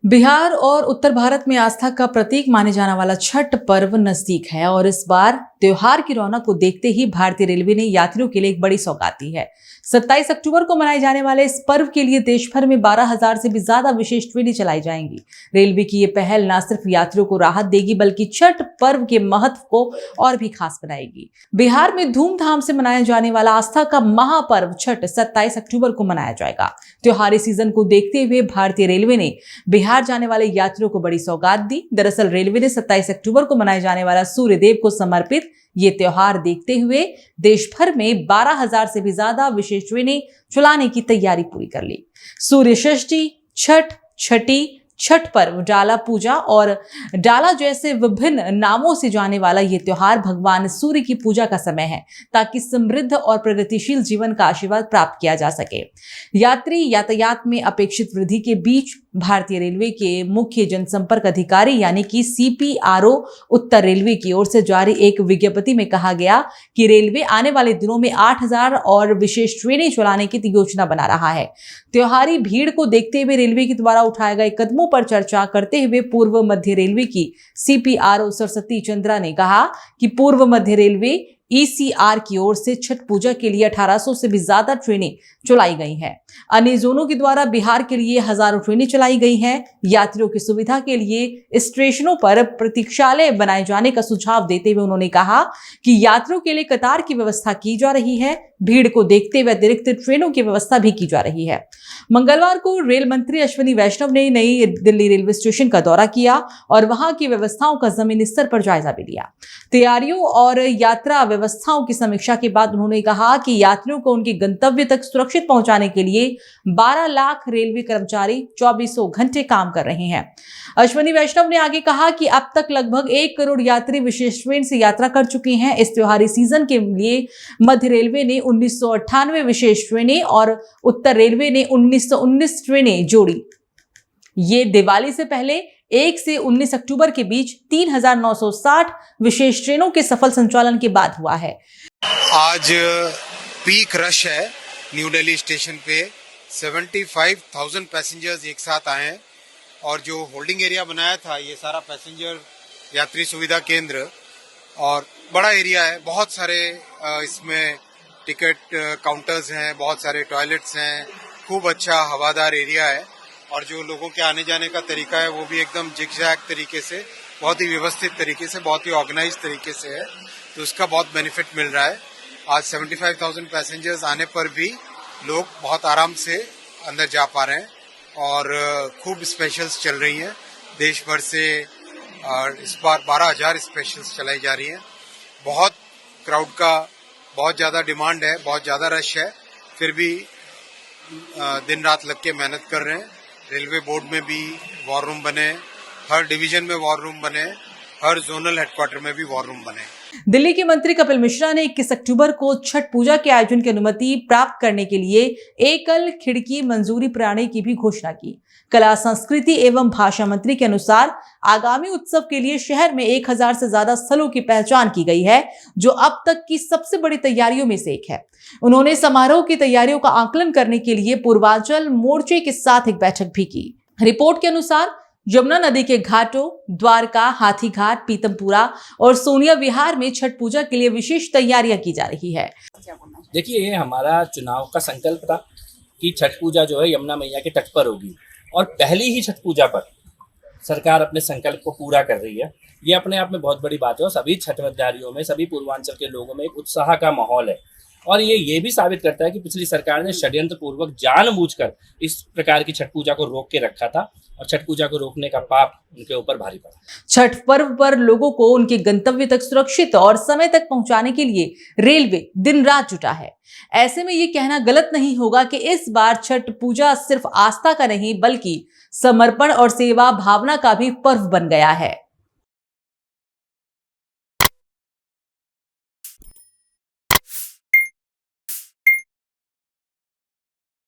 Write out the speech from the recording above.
बिहार और उत्तर भारत में आस्था का प्रतीक माने जाने वाला छठ पर्व नजदीक है और इस बार त्योहार की रौनक को देखते ही भारतीय रेलवे ने यात्रियों के लिए एक बड़ी सौगात दी है। 27 अक्टूबर को मनाए जाने वाले इस पर्व के लिए देश भर में 12,000 से भी ज्यादा विशेष ट्रेनें चलाई जाएंगी। रेलवे की ये पहल न सिर्फ यात्रियों को राहत देगी बल्कि छठ पर्व के महत्व को और भी खास बनाएगी। बिहार में धूमधाम से मनाया जाने वाला आस्था का महापर्व छठ 27 अक्टूबर को मनाया जाएगा। त्योहारी सीजन को देखते हुए भारतीय रेलवे ने बिहार जाने वाले यात्रियों को बड़ी सौगात दी। दरअसल रेलवे ने 27 अक्टूबर को मनाए जाने वाला सूर्य देव को समर्पित ये त्योहार देखते हुए देश भर में 12,000 से भी ज्यादा विशेष ट्रेनें चलाने की तैयारी पूरी कर ली। सूर्य षष्ठी, छठ, छठी, छठ पर्व, डाला पूजा और डाला जैसे विभिन्न नामों से जाने वाला ये त्योहार भगवान सूर्य की पूजा का समय है ताकि समृद्ध और प्रगतिशील जीवन का आशीर्वाद प्राप्त किया जा सके। यात्री यातायात में अपेक्षित वृद्धि के बीच भारतीय रेलवे के मुख्य जनसंपर्क अधिकारी यानी कि CPRO उत्तर रेलवे की ओर से जारी एक विज्ञप्ति में कहा गया कि रेलवे आने वाले दिनों में 8,000 और विशेष ट्रेनें चलाने की योजना बना रहा है। त्योहारी भीड़ को देखते हुए रेलवे के द्वारा उठाए गए कदमों पर चर्चा करते हुए पूर्व मध्य रेलवे की CPRO सरस्वती चंद्रा ने कहा कि पूर्व मध्य रेलवे ECR की ओर से छठ पूजा के लिए 1800 से भी ज्यादा ट्रेनें चलाई गई हैं। अन्य जोनों के द्वारा बिहार के लिए हजारों ट्रेनें चलाई गई हैं। यात्रियों की सुविधा के लिए स्टेशनों पर प्रतीक्षालय बनाए जाने का सुझाव देते हुए उन्होंने कहा कि यात्रियों के लिए कतार की व्यवस्था की जा रही है। भीड़ को देखते हुए अतिरिक्त ट्रेनों की व्यवस्था भी की जा रही है। मंगलवार को रेल मंत्री अश्विनी वैष्णव ने नई दिल्ली रेलवे स्टेशन का दौरा किया और वहां की व्यवस्थाओं का जमीनी स्तर पर जायजा भी लिया। तैयारियों और यात्रा व्यवस्थाओं की समीक्षा के बाद उन्होंने कहा कि यात्रियों को उनके गंतव्य तक सुरक्षित पहुंचाने के लिए 12 लाख रेलवे कर्मचारी 24 घंटे काम कर रहे हैं। अश्विनी वैष्णव ने आगे कहा कि अब तक लगभग 1 करोड़ यात्री विशेष ट्रेन से यात्रा कर चुके हैं। इस त्योहारी सीजन के लिए मध्य रेलवे ने 1998 विशेष ट्रेनें और उत्तर रेलवे ने 1919 ट्रेनें जोड़ी। ये दिवाली से पहले 1 से 19 अक्टूबर के बीच 3,960 विशेष ट्रेनों के सफल संचालन के बाद हुआ है। आज पीक रश है न्यू दिल्ली स्टेशन पे। 75,000 पैसेंजर्स एक साथ आए हैं और जो होल्डिंग एरिया बनाया था ये सारा पैसेंजर यात्री सुविधा केंद्र और बड़ा एरिया है। बहुत सारे इसमें टिकट काउंटर्स हैं, बहुत सारे टॉयलेट्स हैं, खूब अच्छा हवादार एरिया है और जो लोगों के आने जाने का तरीका है वो भी एकदम जिगजैग तरीके से, बहुत ही व्यवस्थित तरीके से, बहुत ही ऑर्गेनाइज तरीके से है, तो उसका बहुत बेनिफिट मिल रहा है। आज 75,000 पैसेंजर्स आने पर भी लोग बहुत आराम से अंदर जा पा रहे हैं और खूब स्पेशल्स चल रही हैं देश भर से। और इस बार 12,000 स्पेशल्स चलाई जा रही हैं। बहुत क्राउड का बहुत ज़्यादा डिमांड है, बहुत ज़्यादा रश है, फिर भी दिन रात लग के मेहनत कर रहे हैं। रेलवे बोर्ड में भी वॉर रूम बने, हर डिवीजन में वॉर रूम बने, हर जोनल हेडक्वार्टर में भी वॉर रूम बने। दिल्ली के मंत्री कपिल मिश्रा ने 21 अक्टूबर को छठ पूजा के आयोजन की अनुमति प्राप्त करने के लिए एकल खिड़की मंजूरी प्रणाली की भी घोषणा की। कला संस्कृति एवं भाषा मंत्री के अनुसार आगामी उत्सव के लिए शहर में 1,000 से ज्यादा स्थलों की पहचान की गई है, जो अब तक की सबसे बड़ी तैयारियों में से एक है। उन्होंने समारोह की तैयारियों का आकलन करने के लिए पूर्वांचल मोर्चे के साथ एक बैठक भी की। रिपोर्ट के अनुसार यमुना नदी के घाटों, द्वारका, हाथीघाट, पीतमपुरा और सोनिया विहार में छठ पूजा के लिए विशेष तैयारियां की जा रही है। देखिए, ये हमारा चुनाव का संकल्प था कि छठ पूजा जो है यमुना मैया के तट पर होगी और पहली ही छठ पूजा पर सरकार अपने संकल्प को पूरा कर रही है। ये अपने आप में बहुत बड़ी बात है और सभी छठव्रतियों में, सभी पूर्वांचल के लोगों में एक उत्साह का माहौल है और ये भी साबित करता है कि पिछली सरकार ने षड्यंत्र पूर्वक जानबूझकर इस प्रकार की छठ पूजा को रोक के रखा था और छठ पूजा को रोकने का पाप उनके ऊपर भारी पड़ा। छठ पर्व पर लोगों को उनके गंतव्य तक सुरक्षित और समय तक पहुंचाने के लिए रेलवे दिन रात जुटा है। ऐसे में ये कहना गलत नहीं होगा कि इस बार छठ पूजा सिर्फ आस्था का नहीं बल्कि समर्पण और सेवा भावना का भी पर्व बन गया है।